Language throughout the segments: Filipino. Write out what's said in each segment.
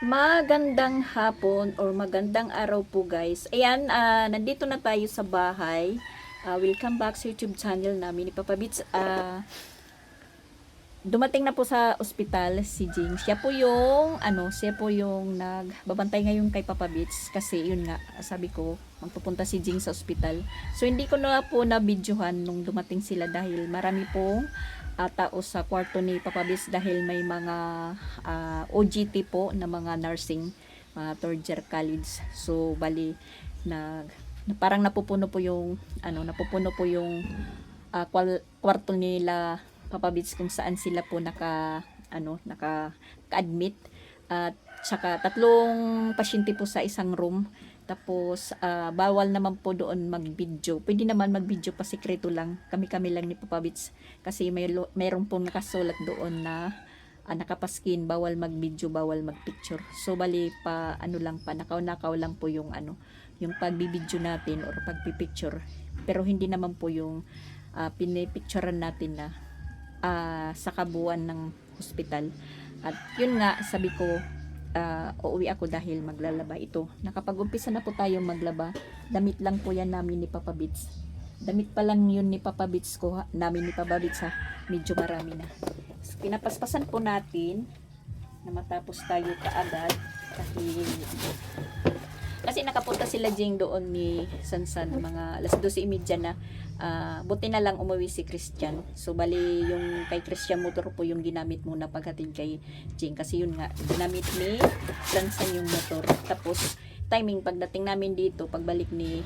Magandang hapon or magandang araw po guys. Ayan, nandito na tayo sa bahay. Welcome back sa YouTube channel namin ni Papa Beats. Dumating na po sa ospital si Jing. Siya po yung nagbabantay ngayon kay Papa Beats kasi yun nga, sabi ko, magpupunta si Jing sa ospital. So hindi ko na po na videohan nung dumating sila dahil marami pong tao sa kwarto ni Papa Beats dahil may mga OJT po na mga nursing, third year college. So bali parang napupuno po yung kwarto nila Papa Beats kung saan sila po naka-admit at saka tatlong pasyente po sa isang room. Tapos bawal naman po doon mag-video. Pwede naman mag-video pa, sikreto lang. Kami-kami lang ni Papa Beats kasi mayroon pong nakasulat doon na nakapaskin, bawal mag-video, bawal mag-picture. So bali pa nakaw-nakaw lang po yung yung pagbibideo natin or pagpipicture. Pero hindi naman po yung pinipicturean natin na sa kabuuan ng hospital. At yun nga, sabi ko, uuwi ako dahil maglalaba ito. Nakapag-umpisa na po tayo maglaba. Damit lang po yan namin ni Papa Beats. Damit pa lang yun ni Papa Beats namin ni Papa Beats ha. Medyo marami na. So, pinapaspasan po natin na matapos tayo kaagad kasi nakapunta sila Jing doon ni Sansan mga alas 12:30 na. Buti na lang umuwi si Christian. So bali yung kay Christian motor po yung ginamit muna paghatid kay Jing kasi yun nga ginamit ni Sansan yung motor. Tapos timing pagdating namin dito, pagbalik ni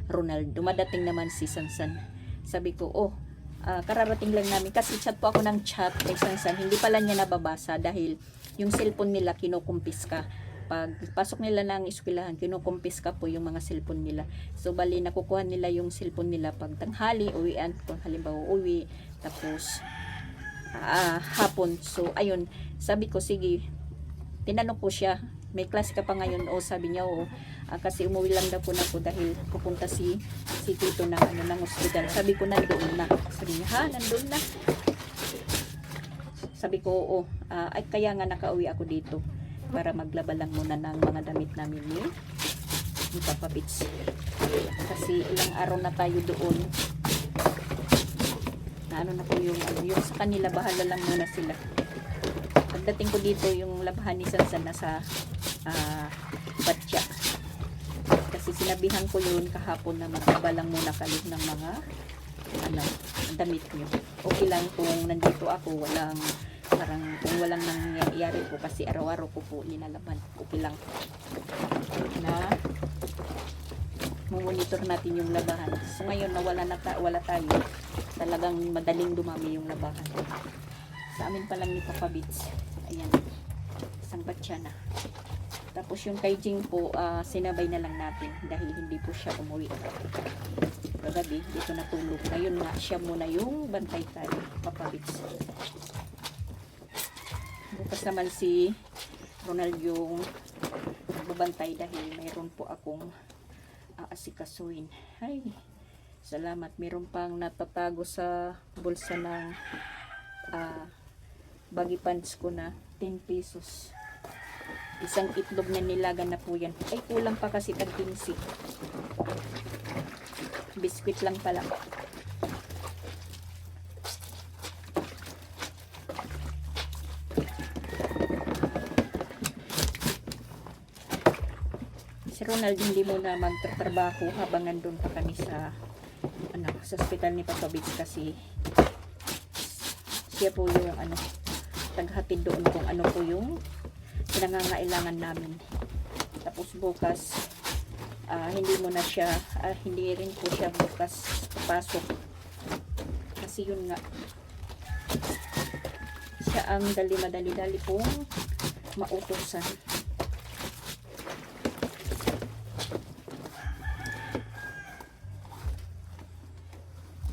Ronald, dumadating naman si Sansan. Sabi ko, kararating lang namin kasi chat po ako ng chat kay Sansan. Hindi pala niya nababasa dahil yung cellphone nila kinukumpis ka. Pag pasok nila ng eskwelahan, kinukumpiska po yung mga cellphone nila. So bali nakukuha nila yung cellphone nila pag tanghali, uwian, kung halimbawa uwi, tapos hapon. So ayun, sabi ko sige, tinanong ko siya, may klase ka pa ngayon? O sabi niya, kasi umuwi lang daw po na po dahil pupunta si Tito ng ospital. Sabi ko nandoon na. Sabi niya, nandoon na. Sabi ko, ay kaya nga nakauwi ako dito para maglaba lang muna ng mga damit namin ni Papa Beats. Kasi ilang araw na tayo doon. Na po yung sa kanila, bahala lang muna sila. Pagdating ko dito, yung labahan ni Sansan na sa batya. Kasi sinabihan ko yun kahapon na maglaba lang muna kayo ng mga damit nyo. Okay lang kung nandito ako, parang kung walang nangyayari po kasi araw-araw ko po linalaban. Okay lang na monitor natin yung labahan. So ngayon na wala tayo, talagang madaling dumami yung labahan. Sa amin pa lang ni Papa Beats, ayan, isang batya na. Tapos yung kay Jing po, sinabay na lang natin dahil hindi po siya umuwi. Kagabi, dito natulog. Ngayon nga, siya muna yung bantay tayo, Papa Beats. Bukas naman si Ronald yung magbabantay dahil mayroon po akong aasikasuhin. Ay, salamat. Mayroon pang natatago sa bulsa ng baggy pants ko na 10 pesos. Isang itlog na nilagan na po yan. Ay, kulang pa kasi tag 15. Biskuit lang pala. Si Ronald hindi muna magtatrabaho habang nandun pa kami sa hospital ni Papa Beats kasi siya po yung taghatid doon kung ano po yung pinangangailangan namin. Tapos bukas hindi rin po siya bukas papasok kasi yun nga siya ang madali pong mautusan.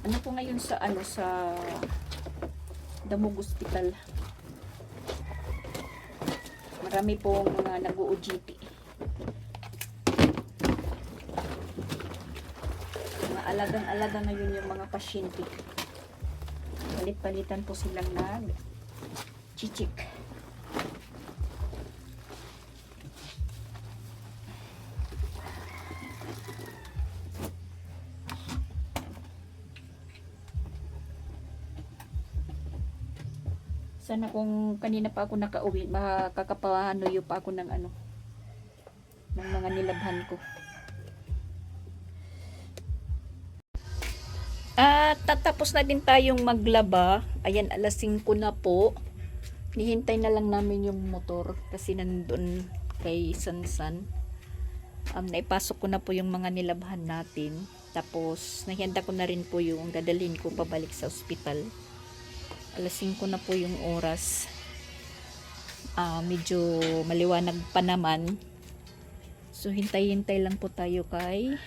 Ano po ngayon sa Damog Hospital, marami pong mga nag-OJT, mga alagang-alaga ngayon yung mga pasyente. Palit-palitan po silang nag-chichik. Sana kung kanina pa ako nakauwi, makakapanuyo pa ako ng ano, ng mga nilabhan ko. At tatapos na din tayong maglaba. Ayan, alas 5 na po. Nihintay na lang namin yung motor kasi nandun kay Sansan. Naipasok ko na po yung mga nilabhan natin. Tapos, nahihanda ko na rin po yung dadalhin ko pabalik sa ospital. Alas 5 na po yung oras. Medyo maliwanag pa naman. So, hintay-hintay lang po tayo kay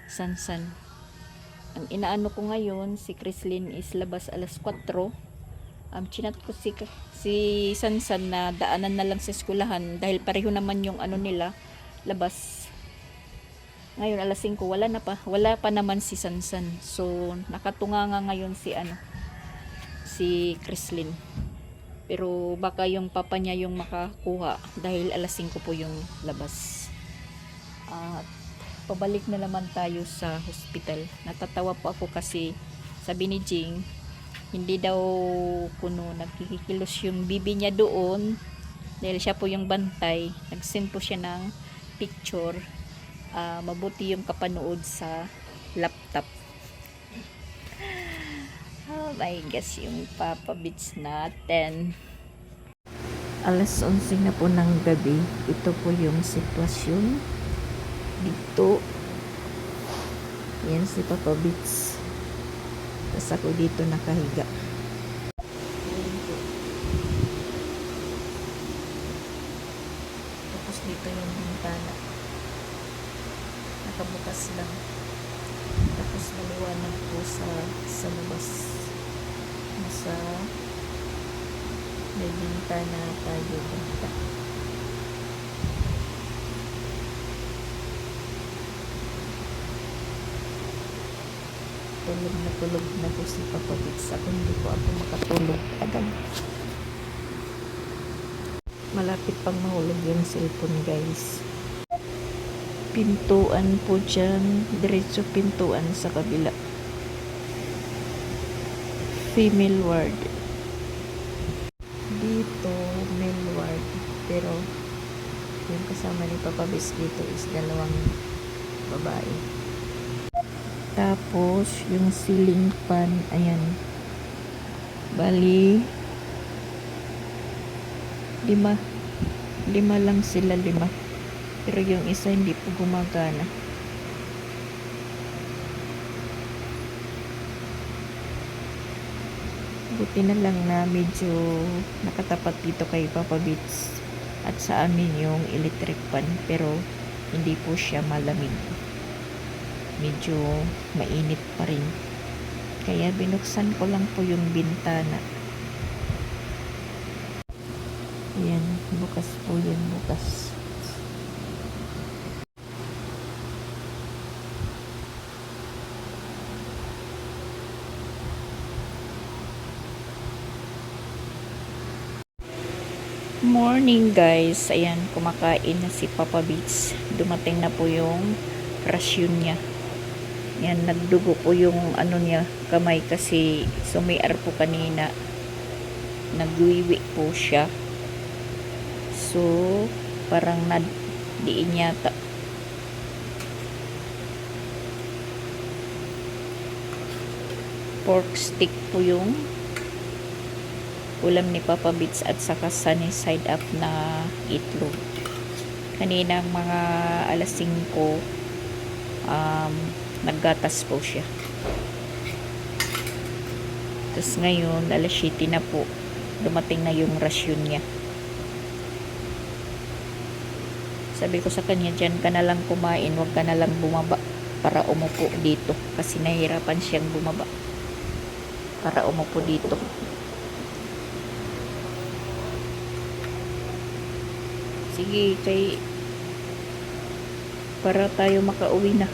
Sansan. Ang inaano ko ngayon, si Chrislyn is labas alas 4. Chinat ko si Sansan na daanan na lang sa eskwelahan dahil pareho naman yung ano nila, labas. Ngayon alas 5, wala pa naman si Sansan. So, nakatunga nga ngayon si Chrislyn. Pero baka yung papa niya yung makakuha dahil alas 5 po yung labas. At pabalik na naman tayo sa hospital. Natatawa po ako kasi sabi ni Jing, hindi daw kuno nagkikilos yung bibi niya doon dahil siya po yung bantay. Nag-send po siya ng picture. Mabuti yung kapanood sa laptop. I guess yung Papa Beats natin. Alas 11 na po ng gabi. Ito po yung sitwasyon dito. Yan si Papa Beats. Tapos ako dito nakahiga. Tapos dito yung bintana. Nakabukas lang. Tapos maliwanag po sa labas. Nasa may bintana tayo basta. Tulog na po si Papa Beats. Ako hindi po ako makatulog agad. Malapit pang mahulog yung cellphone, guys. Pintuan po dyan. Diretso pintuan sa kabila. Female ward. Dito, male ward. Pero, yung kasama ni Papa Beats dito is 2 babae. Tapos, yung ceiling fan, ayan. Bali, 5 lang sila, 5. Pero yung isa hindi po gumagana. Buti na lang na medyo nakatapat dito kay Papa Beats at sa amin yung electric fan, pero hindi po siya malamig. Medyo mainit pa rin. Kaya binuksan ko lang po yung bintana. Ayan, bukas po yan, bukas. Morning, guys. Ayan, kumakain na si Papa Beats. Dumating na po yung rasyon niya. Yan, nagdugo po yung ano niya, kamay kasi sumiar po kanina. Nagwiwi po siya. So, parang nadiin yata. Pork stick po yung ulam ni Papa Beats at saka sunny side up na itlog. Kanina mga alas 5, naggatas po siya. Tapos ngayon, alas 7 na po, dumating na yung rasyon niya. Sabi ko sa kanya, dyan ka na lang kumain, wag ka na lang bumaba para umupo dito. Kasi nahihirapan siyang bumaba para umupo dito. Sige, para tayo makauwi na.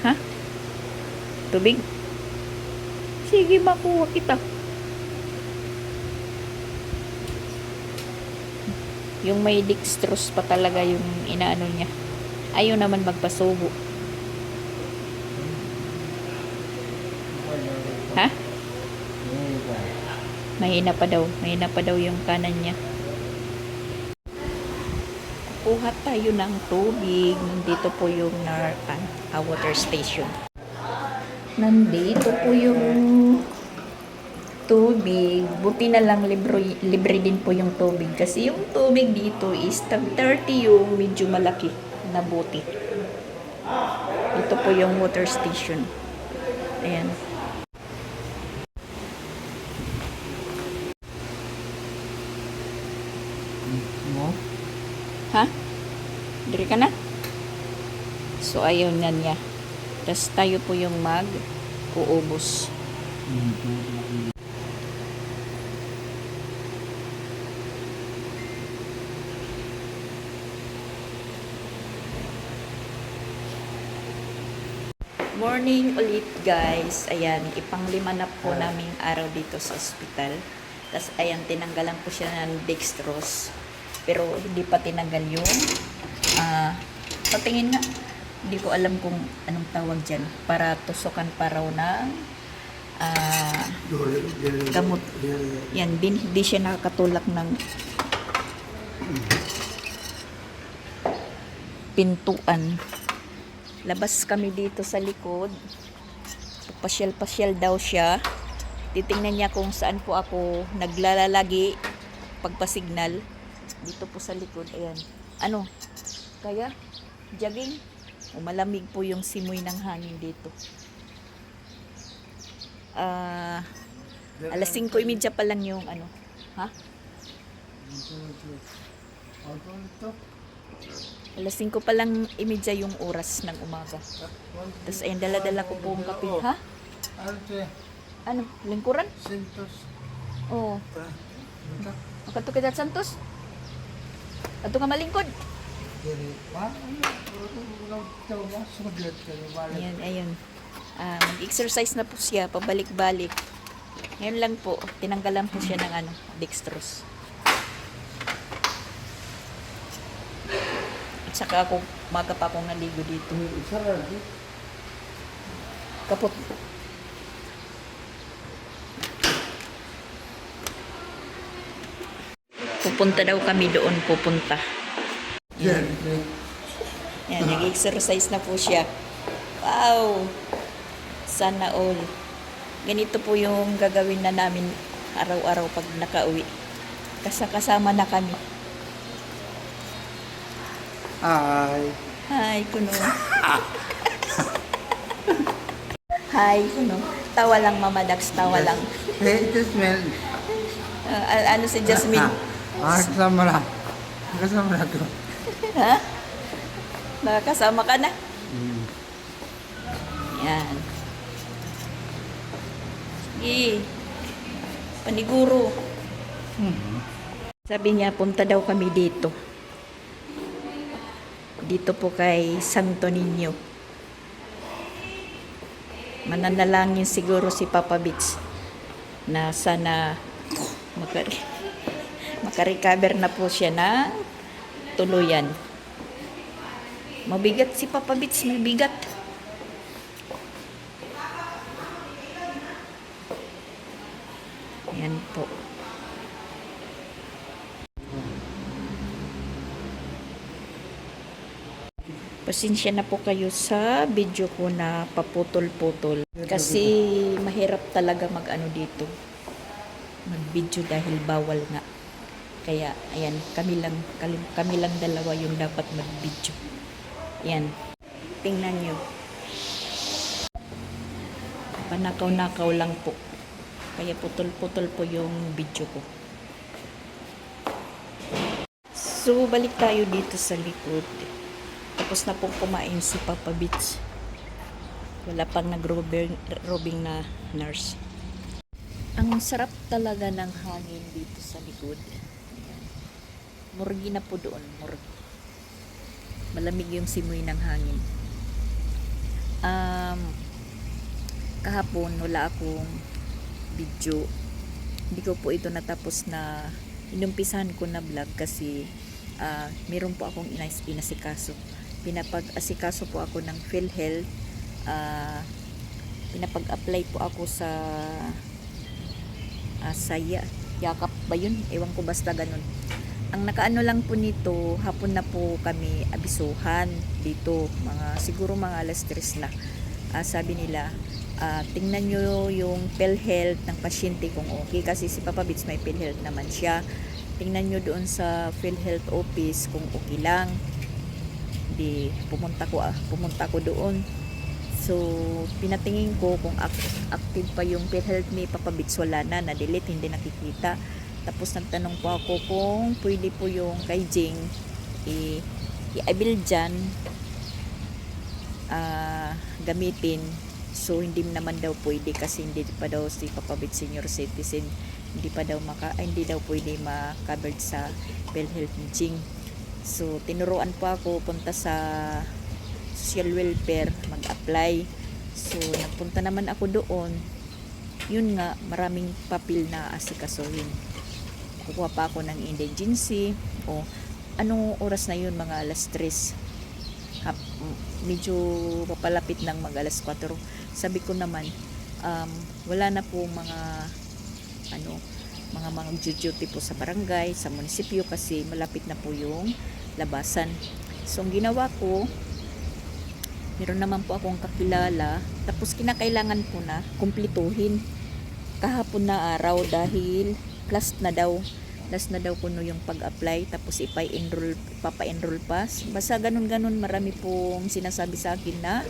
Ha? Tubig? Sige, makuha kita. Yung may dextrose pa talaga yung inaano niya. Ayaw naman magpasubo. Ha? Mahina pa daw. Mahina pa daw yung kanan niya. Kuha tayo ng tubig. Nandito po yung water station. Nandito po yung tubig. Buti na lang libre din po yung tubig. Kasi yung tubig dito is tag 30 yung medyo malaki na buti. Ito po yung water station. Ayan. Ha? Diri ka na? So, ayaw na niya. Tapos tayo po yung uubos. Morning ulit guys. Ayan, ipang-5 na po naming araw dito sa ospital. Tapos ayan, tinanggalan po siya ng dextrose. Pero hindi pa tinanggal yung patingin nga. Hindi ko alam kung anong tawag dyan. Para tusukan pa raw ng gamot. Yan, hindi siya nakakatulak ng pintuan. Labas kami dito sa likod. Pasyal-pasyal daw siya. Titingnan niya kung saan po ako naglalalagi pagpasignal. Dito po sa likod. Ayan. Ano? Kaya? Jogging? Malamig po yung simoy ng hangin dito. Alas 5:30 pa lang yung ano. Ha? Alas 5 pa lang imidya yung oras ng umaga. Tapos ayun, dala-dala ko po ang kape. Ha? Ano? Lingkuran? Santos. Oo. Makato kita Santos? Ato nga malingkod? Ayan, ayun. Mag-exercise na po siya, pabalik-balik. Ngayon lang po, tinanggalan po siya ng dextrose. At saka ako, maga pa akong naligo dito. Kapot. Pupunta daw kami doon, pupunta. Yan, nag-exercise na po siya. Wow! Sana all. Ganito po yung gagawin na namin araw-araw pag nakauwi. Kasama na kami. Hi. Hi, Kuno. Hi, Kuno. Tawa lang, Mama Dax. Tawa lang. Hey, Jasmine. Ano si Jasmine? Kasama na. Kasama na to. Ha? Nakakasama ka na? Yan. Sige. Paniguro. Sabi niya, punta daw kami dito. Dito po kay Santo Niño. Mananalangin siguro si Papa Bits na sana makarecover na po siya na tuluyan. Mabigat si Papa Bits, mabigat. Yan po. Pasensya na po kayo sa video ko na paputol-putol. Kasi mahirap talaga mag-ano dito. Mag-video dahil bawal nga. Kaya, ayan, kami lang dalawa yung dapat mag-video. Ayan. Tingnan nyo. Panakaw-nakaw lang po. Kaya putol-putol po yung video ko. So, balik tayo dito sa likod. Tapos na po kumain si Papa Bits. Wala pang nag-robing na nurse. Ang sarap talaga ng hangin dito sa likod. Ayan. Murgi na po doon. Murgi. Malamig yung simoy ng hangin. Kahapon wala akong video. Hindi ko po ito natapos na inumpisahan ko na vlog kasi meron po akong inasikaso. Pinapag-asikaso po ako ng PhilHealth. pinapag-apply po ako sa yakap ba yun? Ewan ko, basta ganun. Ang nakaano lang po nito, hapon na po kami abisuhan dito, siguro mga alas 3 na. Sabi nila, tingnan nyo yung PhilHealth ng pasyente kung okay, kasi si Papa Bits may PhilHealth naman siya. Tingnan nyo doon sa PhilHealth office kung okay lang. Di pumunta ko doon. So pinatingin ko kung active pa yung PhilHealth ni Papa Bits. Wala na delete, hindi nakikita. Tapos nagtanong po ako kung pwede po yung kay Jing i-abil dyan, gamitin. So hindi naman daw pwede kasi hindi pa daw si Papa Bits senior citizen, hindi daw pwede ma-covered sa PhilHealth ni Jing. So tinuruan po ako punta sa social welfare mag-apply. So nagpunta naman ako doon. Yun nga, maraming papel na asikasuhin. Kukuha pa ako ng indigency. Anong oras na yun? Mga alas 3. Medyo papalapit ng mag alas 4. Sabi ko naman, wala na po mga duty po sa barangay, sa munisipyo, kasi malapit na po yung labasan. So ang ginawa ko, meron naman po akong kakilala, tapos kinakailangan ko na kumpletuhin kahapon na araw dahil last na daw kuno yung pag-apply, tapos papa-enroll pa. Basta ganun-ganun, marami pong sinasabi sa akin na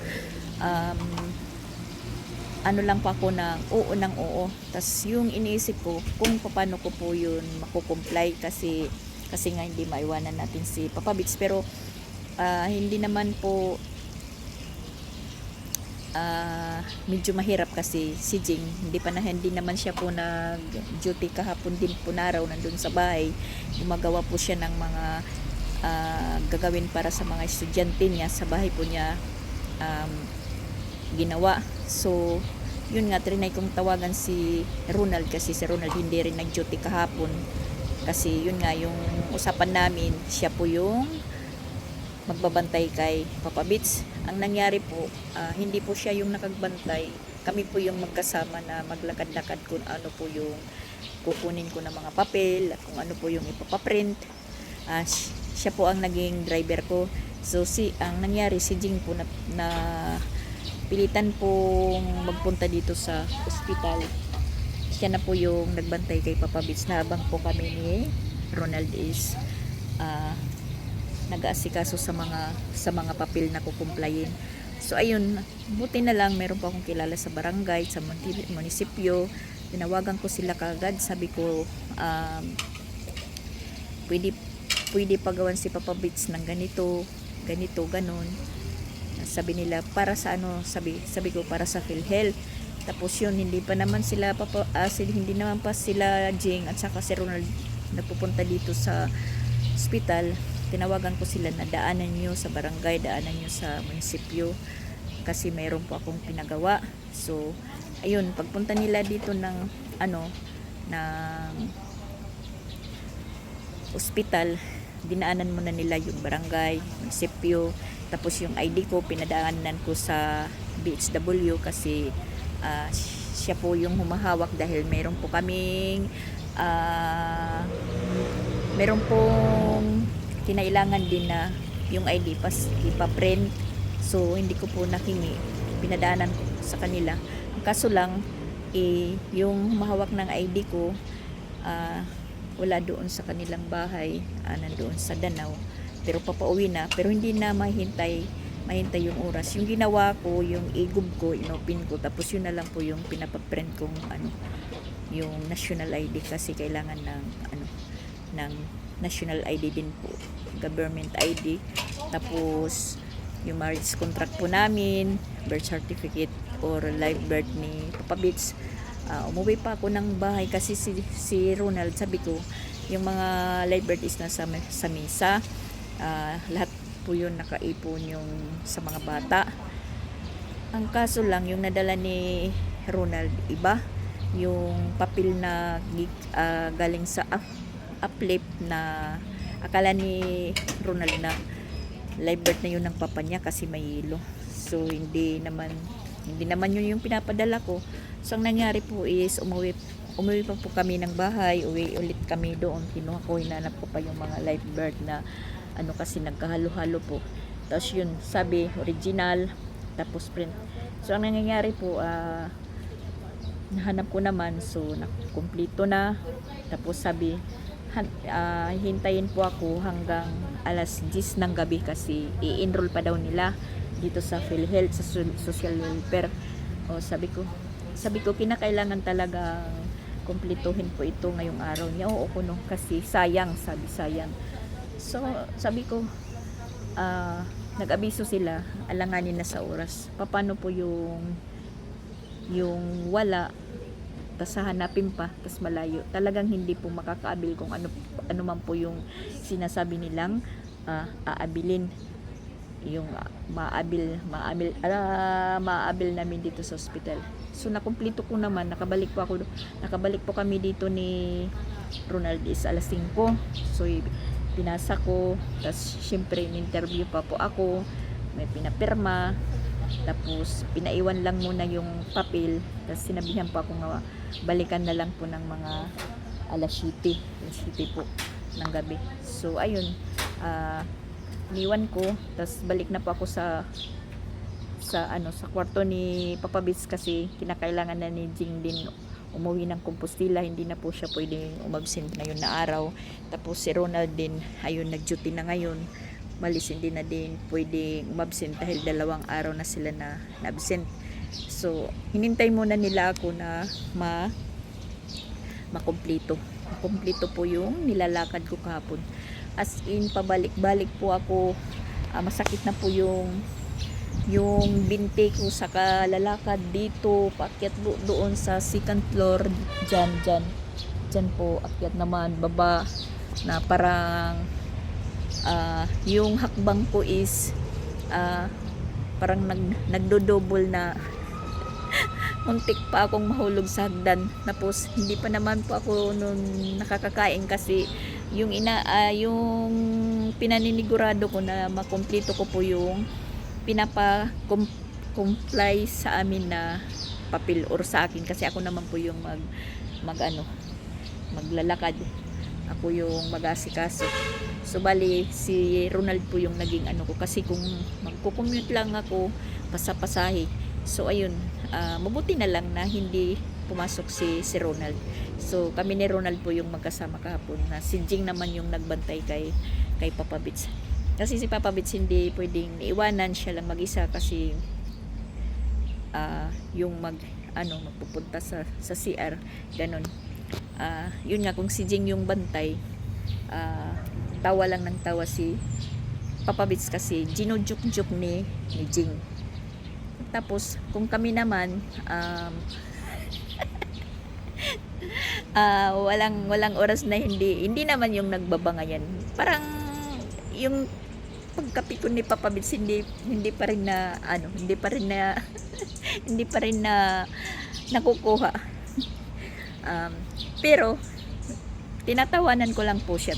ano lang pa ako ng oo. Tas yung iniisip ko kung paano ko po yun makukomply, kasi nga hindi maiwanan natin si Papa Bits. Pero hindi naman po medyo mahirap kasi si Jing hindi naman siya po nag-duty kahapon, din po na araw nandun sa bahay. Gumagawa po siya ng mga gagawin para sa mga estudyante niya sa bahay po niya, ginawa. So yun nga, trinay kong tawagan si Ronald, kasi si Ronald hindi rin nag-duty kahapon, kasi yun nga yung usapan namin, siya po yung magbabantay kay Papa Bits. Ang nangyari po, hindi po siya yung nakagbantay, kami po yung magkasama na maglakad-lakad kung ano po yung kukunin ko ng mga papel, kung ano po yung ipapaprint. Siya po ang naging driver ko. So ang nangyari, si Jing po na pilitan pong magpunta dito sa ospital. Siya na po yung nagbantay kay Papa Bits, na habang po kami ni Ronald is nag-aasikaso sa mga papel na kukumplayin. So ayun, buti na lang meron pa akong kilala sa barangay, sa munisipyo. Tinawagan ko sila kagad, sabi ko pwede pagawan si Papa Bits ng ganito, ganon. Sabi nila para sa sabi ko para sa PhilHealth. Tapos yun, hindi naman pa sila Jing at saka si Ronald nagpupunta dito sa hospital. Tinawagan ko sila na daanan nyo sa barangay, daanan nyo sa munisipyo, kasi mayroon po akong pinagawa. So ayun, pagpunta nila dito ng ospital, dinaanan muna nila yung barangay, munisipyo, tapos yung ID ko pinadaanan ko sa BHW, kasi siya po yung humahawak, dahil meron pong kinailangan din na yung ID ipa-print. So hindi ko po nahingi, pinadaanan ko sa kanila. Ang kaso lang, yung humahawak ng ID ko wala doon sa kanilang bahay, nandoon sa Danau, pero papauwi na, pero hindi na mahintay yung oras. Yung ginawa ko, yung igub ko, inopen ko, tapos yun na lang po yung pinapaprint kong yung national ID, kasi kailangan ng national ID din po, government ID. Tapos yung marriage contract po namin, birth certificate or live birth ni Papa Bits. Umuwi pa ako ng bahay kasi si Ronald, sabi ko yung mga live birth is nasa sa misa, lahat po yun nakaipon yung sa mga bata. Ang kaso lang, yung nadala ni Ronald iba, yung papel na galing sa uplift, na akala ni Ronald na live birth na yun ng papa niya kasi may hilo. So hindi naman Hindi naman yun yung pinapadala ko. So, ang nangyari po is, umuwi pa po kami ng bahay, uwi ulit kami doon. Kinuha ko, hinanap ko pa yung mga live bird na ano kasi nagkahalo-halo po. Tapos yun, sabi, original, tapos print. So, ang nangyayari po, nahanap ko naman, so nakumpleto na. Tapos sabi, hintayin po ako hanggang alas 10 ng gabi kasi i-enroll pa daw nila dito sa PhilHealth, sa social welfare. O sabi ko kinakailangan talaga kumpletuhin po ito ngayong araw niya. Oo kuno kasi sayang, sayang. So sabi ko, nag-abiso sila, alanganin na sa oras. Paano po yung wala, tas hahanapin pa, tas malayo. Talagang hindi po makakaabil kung ano man po yung sinasabi nilang aabilin. Yung maabil namin dito sa hospital. So nakumpleto ko naman, nakabalik po kami dito ni Ronald is alas 5. So pinasa ko, tas syempre in-interview pa po ako, may pinapirma, tapos pinaiwan lang muna yung papel, tapos sinabihan pa ako nga balikan na lang po ng mga alas 7 po ng gabi. So ayun, niwan ko, tapos balik na po ako sa kwarto ni Papa Bits kasi kinakailangan na ni Jing din umuwi ng Compostela, hindi na po siya pwedeng umabsent ngayon na araw. Tapos si Ronald din, ayun, nag-duty na ngayon, malis hindi na din pwedeng umabsent dahil 2 araw na sila na absent. So hinintay muna nila ako na makumpleto po yung nilalakad ko kahapon. As in, pabalik-balik po ako, masakit na po yung binti ko sa kalalakad dito, paakyat doon sa second floor, dyan po, akyat naman, baba, na parang yung hakbang ko is parang nagdodouble na. Muntik pa akong mahulog sa hagdan. Tapos hindi pa naman po ako noon nakakakain kasi yung pinaninigurado ko na makumpleto ko po yung comply sa amin na papel or sa akin kasi ako naman po yung maglalakad. Ako yung mag-asikaso. So bali si Ronald po yung naging ko kasi kung magko-commute lang ako pasapasahe. So ayun, mabuti na lang na hindi pumasok si Ronald. So kami ni Ronald po yung magkasama kahapon, na si Jing naman yung nagbantay kay Papa Bits. Kasi si Papa Bits hindi pwedeng iwanan, siya lang mag-isa kasi yung magpupunta sa CR, ganun. Yun nga, kung si Jing yung bantay, tawa lang ng tawa si Papa Bits kasi ginujuk-juk ni Jing. Tapos kung kami naman walang oras na hindi naman yung nagbabangayan. Parang yung pagkapi ko ni Papa Bits hindi pa rin na hindi pa rin na nakukuha. Pero tinatawanan ko lang po siya,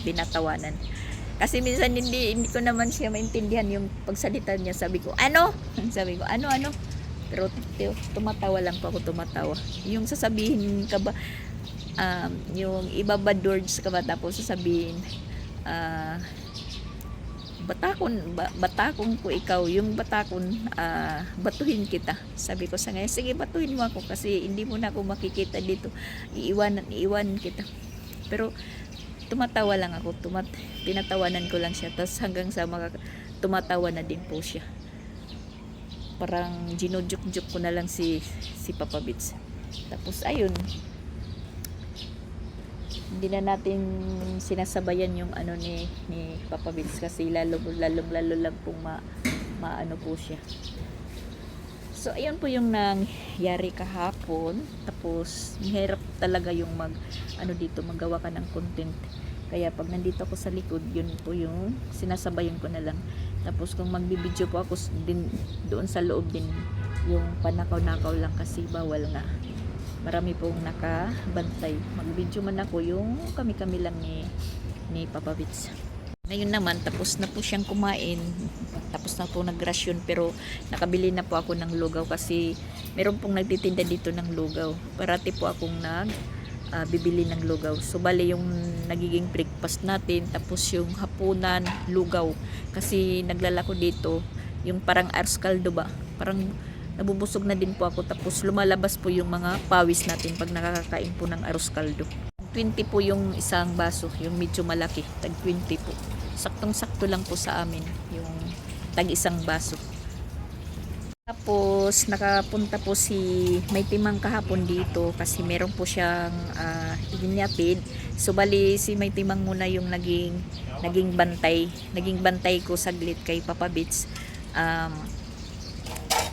kasi minsan hindi ko naman siya maintindihan yung pagsalita niya. Sabi ko ano, pero tumatawa lang po ako, yung sasabihin ka ba, yung ibabad words ka ba, tapos sasabihin batakon ko ikaw, yung batakon, batuhin kita. Sabi ko sa ngayon, sige batuhin mo ako kasi hindi mo na ako makikita dito, iiwan kita. Pero tumatawa lang ako, tinatawanan ko lang siya, tapos hanggang sa tumatawa na din po siya. Parang ginujuk-juk ko na lang si Papa Bits. Tapos ayun, hindi na natin sinasabayan yung ni Papa Bits kasi lalo lang pong maano po siya. So ayun po yung nangyari kahapon. Tapos mahirap talaga yung magawa ka ng content. Kaya pag nandito ako sa likod, yun po yung sinasabayan ko na lang. Tapos kung magbibideo po ako din doon sa loob din, yung panakaw-nakaw lang kasi bawal nga. Marami pong nakabantay. Mag-video man ako yung kami lang ni Papa Bits. Ngayon naman, tapos na po siyang kumain. Tapos na po nagrasyon, pero nakabili na po ako ng lugaw kasi meron pong nagtitinda dito ng lugaw. Parati po akong bibili ng lugaw. So, bali yung nagiging breakfast natin, tapos yung hapunan, lugaw. Kasi naglalako dito, yung parang ars caldo ba? Parang nabubusog na din po ako, tapos lumalabas po yung mga pawis natin pag nakakakain po ng arroz caldo. 20 po yung isang baso, yung medyo malaki, tag 20 po. Saktong-sakto lang po sa amin yung tag isang baso. Tapos nakapunta po si May Timang kahapon dito kasi meron po siyang inyatid. So bali si May Timang muna yung naging bantay ko saglit kay Papa Bits.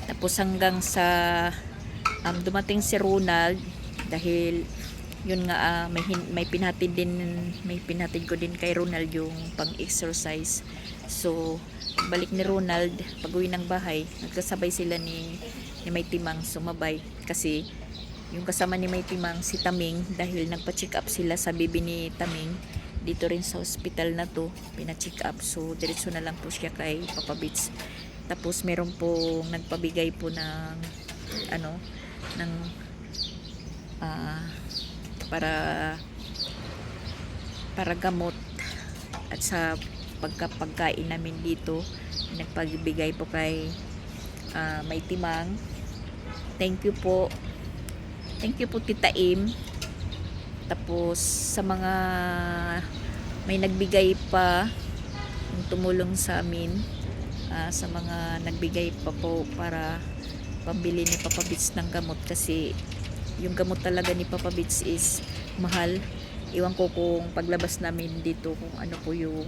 Tapos hanggang sa dumating si Ronald dahil yun nga may pinatid ko din kay Ronald yung pang-exercise. So balik ni Ronald pag-uwi ng bahay, nagkasabay sila ni May Timang sumabay kasi yung kasama ni May Timang si Taming, dahil nagpa-check up sila sa bibi ni Taming dito rin sa hospital na to, pina-check up. So diretso na lang po siya kay Papa Bits. Tapos meron po nagpabigay po ng ng para gamot at sa pagkain namin dito, nagpagbigay po kay May Timang. Thank you po Tita Im. Tapos sa mga may nagbigay pa, yung tumulong sa amin, sa mga nagbigay pa po para pambili ni Papa Bits ng gamot, kasi yung gamot talaga ni Papa Bits is mahal. Iwan ko kung paglabas namin dito kung ano po yung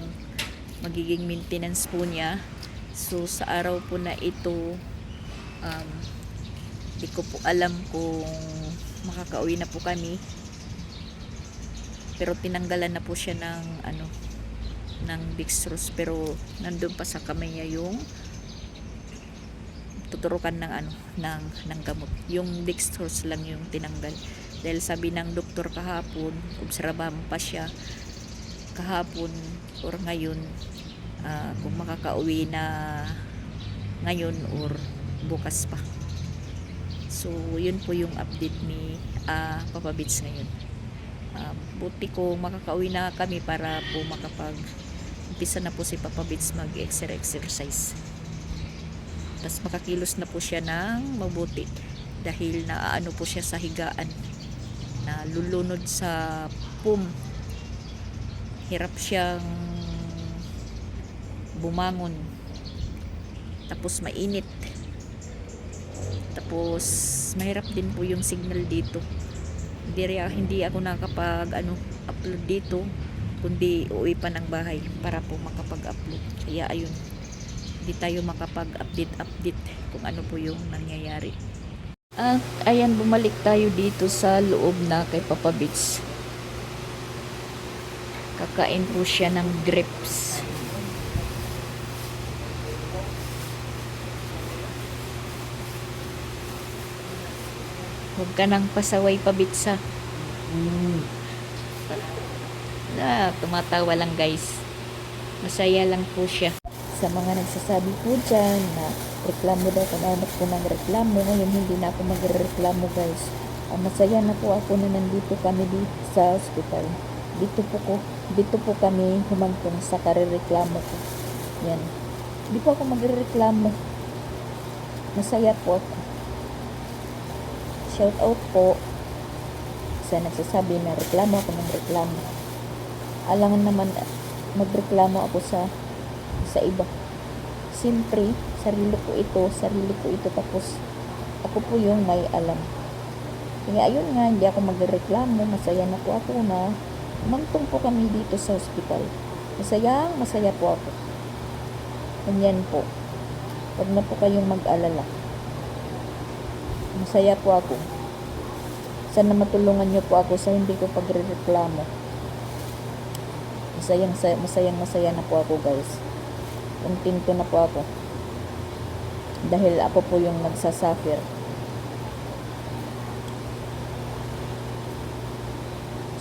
magiging maintenance po niya. So sa araw po na ito, di ko po alam kung makakauwi na po kami, pero tinanggalan na po siya ng dextrose, pero nandun pa sa kamay niya yung tuturukan ng gamot. Yung dextrose lang yung tinanggal dahil sabi ng doktor kahapon, obserbahan pa siya kahapon or ngayon, kung makakauwi na ngayon or bukas pa. So yun po yung update ni Papa Bits ngayon. Buti ko makakauwi na kami para po umpisa na po si Papa Bits mag-exercise. Tapos makakilos na po siya ng mabuti dahil naaano po siya sa higaan, na lulunod sa pum. Hirap siyang bumangon, tapos mainit, tapos mahirap din po yung signal dito. Hindi ako upload dito, kundi uwi pa ng bahay para po makapag-upload. Kaya ayun, hindi tayo makapag-update kung ano po yung nangyayari. At ayan, bumalik tayo dito sa loob na kay Papa Bits. Kakain po siya ng grapes. Huwag ka nang pasaway, pa Bits, ha. Tumatawa lang, guys. Masaya lang po siya. Sa mga nagsasabi po dyan na reklamo daw, kung ko ng reklamo, ngayon hindi na ako magreklamo, guys. Masaya na po ako na nandito kami sa hospital. Dito po kami humantong sa karereklamo ko. Yan. Hindi po ako magreklamo. Masaya po ako. Shout out po sa nagsasabi na reklamo ako ng reklamo. Alangan naman magreklamo ako sa iba. Siyempre, sarili ko ito, tapos ako po yung may alam. Kaya ayun nga, hindi ako magreklamo. Masaya na po ako na umantong po kami dito sa hospital. Masaya po ako. Ganyan po. Huwag na po kayong mag-alala. Masaya po ako. Sana matulungan niyo po ako sa hindi ko pagrereklamo. Masayang na po ako, guys. Kontento na po ako. Dahil ako po yung nagsasuffer.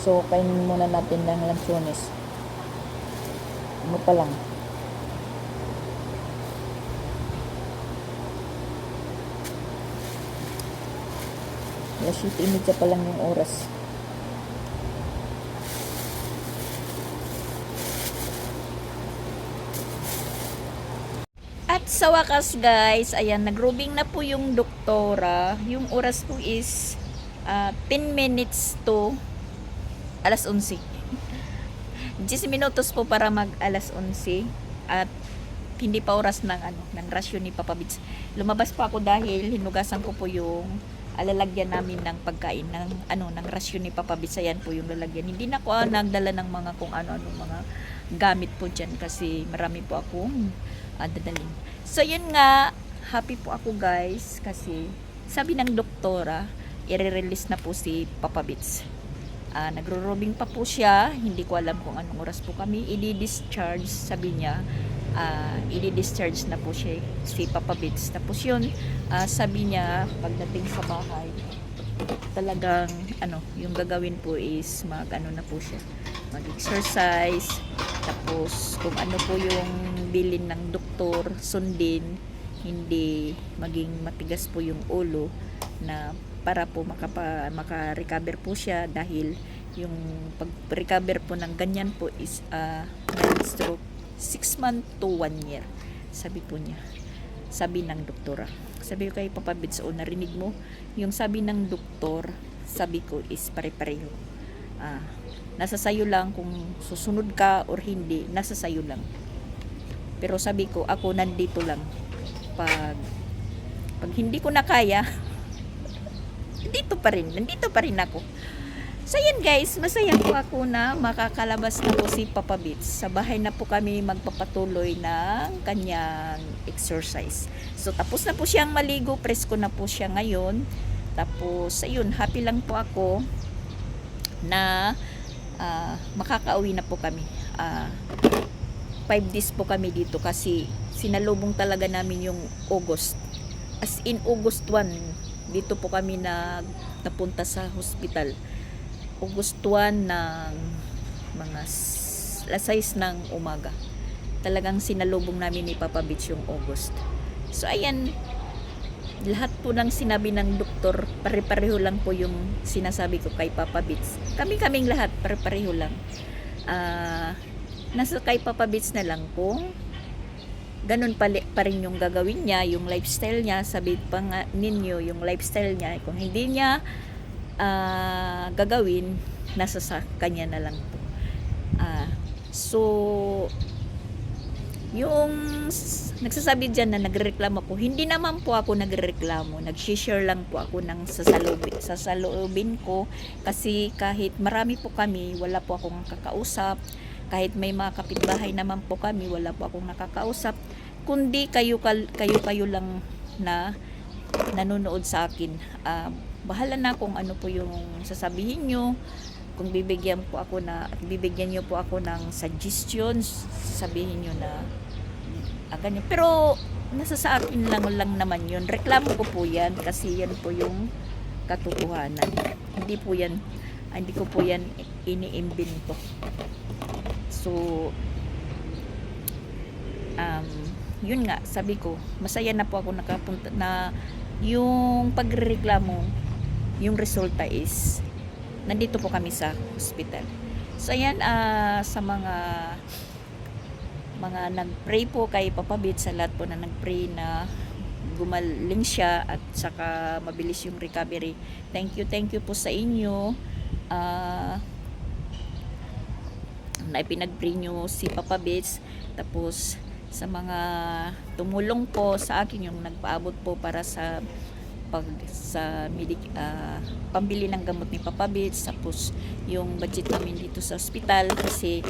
So, kainin muna natin ng lansones. Ano pa lang. Alas 7:30 pa lang yung oras. At sa wakas guys, ayan, nagrobing na po yung doktora. Yung oras po is 10 minutes to alas 11. 10 minutos po para mag alas 11. At hindi pa oras ng rasyon ni Papa Bits. Lumabas po ako dahil hinugasan ko po yung lalagyan namin ng pagkain ng rasyon ni Papa Bits. Ayan po yung lalagyan. Hindi na ko nagdala ng mga kung ano-ano mga gamit po dyan kasi marami po akong dadalhin. So yun nga, happy po ako guys kasi sabi ng doktora, i-release na po si Papa Bits. Nagro-robing pa po siya, hindi ko alam kung anong oras po kami i-discharge, sabi niya. I-discharge na po siya si Papa Bits. Tapos yun, sabi niya pagdating sa bahay, talagang yung gagawin po is na po siya, mag-exercise, tapos kung ano po yung bilin ng doktor, sundin, hindi maging matigas po yung ulo na para po maka-recover po siya dahil yung pag-recover po ng ganyan po is stroke 6 months to 1 year, sabi po niya, sabi ng doktora. Sabi ko kay Papa Bits, narinig mo yung sabi ng doktor, sabi ko is pare-pareho. Nasa sayo lang kung susunod ka or hindi, nasa sayo lang. Pero sabi ko, ako nandito lang. Pag hindi ko na kaya, nandito pa rin ako. So yan guys, masaya po ako na makakalabas na po si Papa Bits. Sa bahay na po kami magpapatuloy ng kanyang exercise. So tapos na po siyang maligo, presko na po siya ngayon. Tapos ayun, happy lang po ako na makakauwi na po kami. 5 days po kami dito kasi sinalubong talaga namin yung August. As in August 1, dito po kami napunta sa hospital. August 1 ng mga alas 6 ng umaga. Talagang sinalubong namin ni Papa Bits yung August. So ayan, lahat po ng sinabi ng doktor, pare-pareho lang po yung sinasabi ko kay Papa Bits. Kaming lahat, pare-pareho lang. Nasa kay Papa Bits na lang kung ganun pa rin yung gagawin niya, yung lifestyle niya. Sabi pa nga ninyo, yung lifestyle niya, kung hindi niya gagawin, nasa sa kanya na lang po. So yung nagsasabi dyan na nagreklamo ako, hindi naman po ako nagreklamo, nag-share lang po ako ng sasalubin ko kasi kahit marami po kami, wala po akong kakausap. Kahit may mga kapitbahay naman po kami, wala po akong nakakausap, kundi kayo lang na nanonood sa akin. Bahala na kung ano po yung sasabihin nyo, kung bibigyan nyo po ako ng suggestions, sabihin nyo na ganyan. Pero nasa sa akin lang naman yun. Reklamo ko po yan kasi yan po yung katotohanan. Hindi ko po yan iniimbento. So yun nga, sabi ko, masaya na po ako nakapunta na yung pagreklamo, yung resulta is nandito po kami sa hospital. So ayan, sa mga nagpray po kay Papa Bits, sa lahat po na nagpray na gumaling siya at saka mabilis yung recovery. Thank you po sa inyo na ipinag-pray nyo si Papa Bits. Tapos sa mga tumulong po sa akin, yung nagpaabot po para sa pambili ng gamot ni Papa Bits, tapos yung budget namin dito sa hospital kasi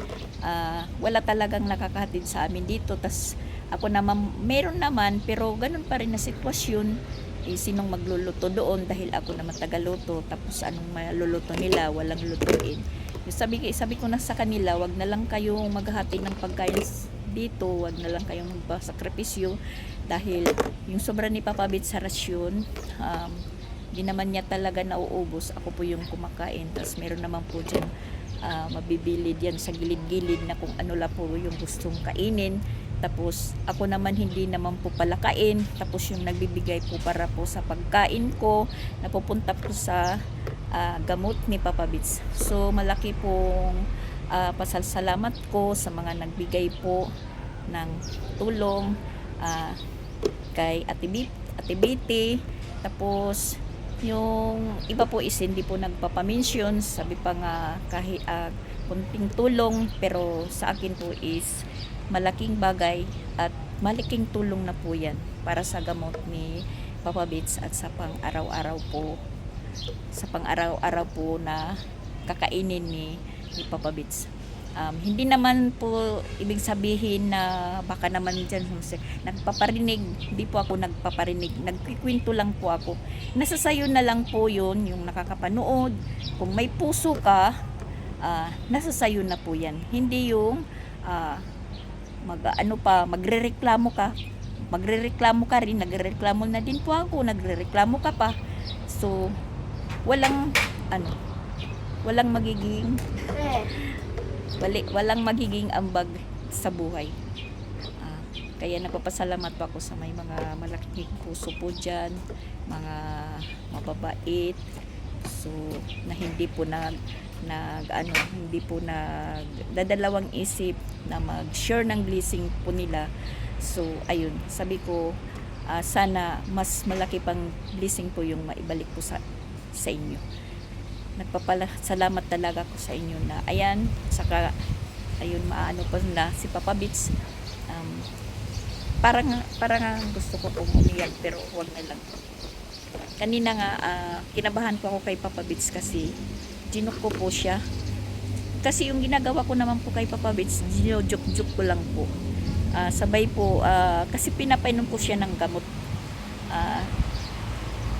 wala talagang nakakahatid sa amin dito. Tas ako naman, meron naman, pero ganun pa rin na sitwasyon. Sinong magluluto doon dahil ako naman tagaluto, tapos anong maluluto nila, walang lutuin. Sabi ko na sa kanila, wag na lang kayong maghahatid ng pagkain dito, wag na lang kayong magpasakripisyo dahil yung sobra ni Papa Bits sa rasyon, di naman niya talaga nauubos. Ako po yung kumakain, tapos meron naman po dyan mabibili diyan sa gilid-gilid na kung ano lang po yung gustong kainin. Tapos ako naman hindi naman po palakain. Tapos yung nagbibigay po para po sa pagkain ko, napupunta po sa gamot ni Papa Bits. So malaki pong pasasalamat ko sa mga nagbigay po ng tulong kay Ate Betty. Tapos yung iba po is hindi po nagpapamention, sabi pa nga kahit kunting tulong, pero sa akin po is malaking bagay at malaking tulong na po yan para sa gamot ni Papa Bits at sa pang-araw-araw po na kakainin ni Papa Bits. Hindi naman po ibig sabihin na baka naman dyan nagpaparinig. Hindi po ako nagpaparinig, nagkikwento lang po ako. Nasa sayo na lang po yun, yung nakakapanood. Kung may puso ka, nasa sayo na po yan. Hindi yung magrereklamo ka. Magrereklamo ka rin, nagrereklamo na din po ako, nagrereklamo ka pa. So walang magiging ambag sa buhay. Kaya nagpapasalamat po ako sa may mga malaking puso po dyan, mga mababait, so na hindi po hindi po dadalawang isip na mag-share ng blessing po nila. So ayun, sabi ko sana mas malaki pang blessing po yung maibalik po sa inyo. Nagpapasalamat talaga ako sa inyo na ayan, saka ayun, maano pa na si Papa Bits. Parang gusto ko pong umiyak, pero huwag na lang. Kanina nga kinabahan ko ako kay Papa Bits kasi ginuk ko po siya. Kasi yung ginagawa ko naman po kay Papa Bits, joke ko lang po. Sabay po kasi pinapainom ko siya ng gamot.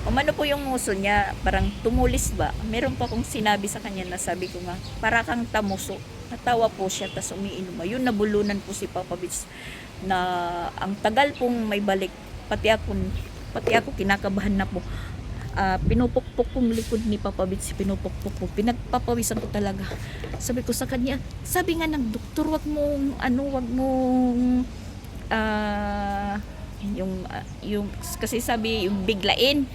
Umano po yung nguso niya, parang tumulis ba. Meron pa akong sinabi sa kanya na sabi ko nga, para kang tamuso. Natawa po siya, tas umiinom. Ayun, nabulunan po si Papa Bits na ang tagal pong may balik. Pati ako kinakabahan na po. Pinupukpok kong likod ni Papa Bits, pinupukpok ko. Pinagpapawisan ko talaga. Sabi ko sa kanya, sabi nga ng doktor, wag mong kasi sabi yung biglain.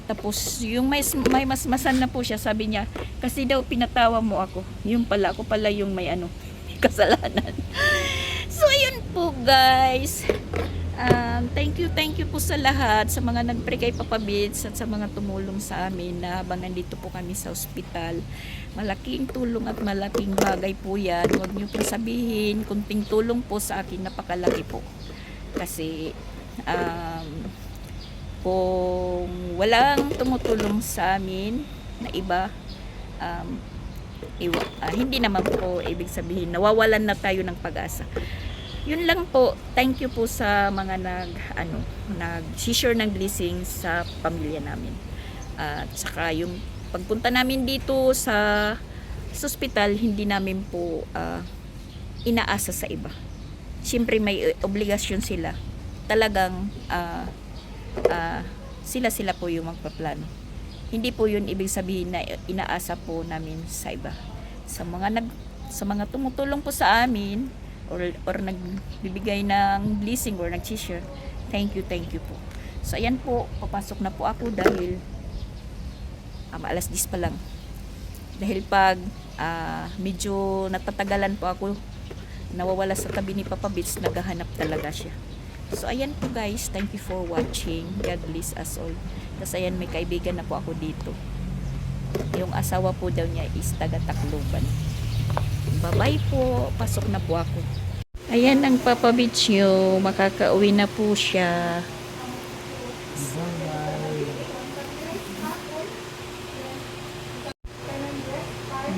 Tapos yung may masmasan na po siya, sabi niya kasi daw pinatawa mo ako, yung pala ako pala yung may kasalanan. So ayun po guys, thank you po sa lahat, sa mga nagpray kay Papa Bits at sa mga tumulong sa amin na habang nandito po kami sa ospital. Malaking tulong at malaking bagay po yan. Huwag niyo po sabihin, kunting tulong po sa akin, napakalaki po. Kasi kung walang tumutulong sa amin na iba, hindi naman po ibig sabihin nawawalan na tayo ng pag-asa. Yun lang po. Thank you po sa mga nag-share ng blessing sa pamilya namin. At saka yung pagpunta namin dito sa ospital, hindi namin po inaasa sa iba. Siyempre may obligasyon sila. Talagang sila po yung magpaplano. Hindi po yun ibig sabihin na inaasa po namin sa iba. Sa mga tumutulong po sa amin or nagbibigay ng blessing or nag-share, thank you po. So ayan po, papasok na po ako dahil alas 10 pa lang. Dahil pag medyo natatagalan po ako, nawawala sa tabi ni Papa Bits, naghahanap talaga siya. So ayan po guys, thank you for watching. God bless us all. Tapos ayan, may kaibigan na po ako dito. Yung asawa po daw niya is taga Tacloban. Bye-bye po, pasok na po ako. Ayan ang Papa Bits nyo, makakauwi na po siya.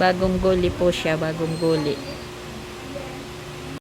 Bagong guli po siya, bagong guli.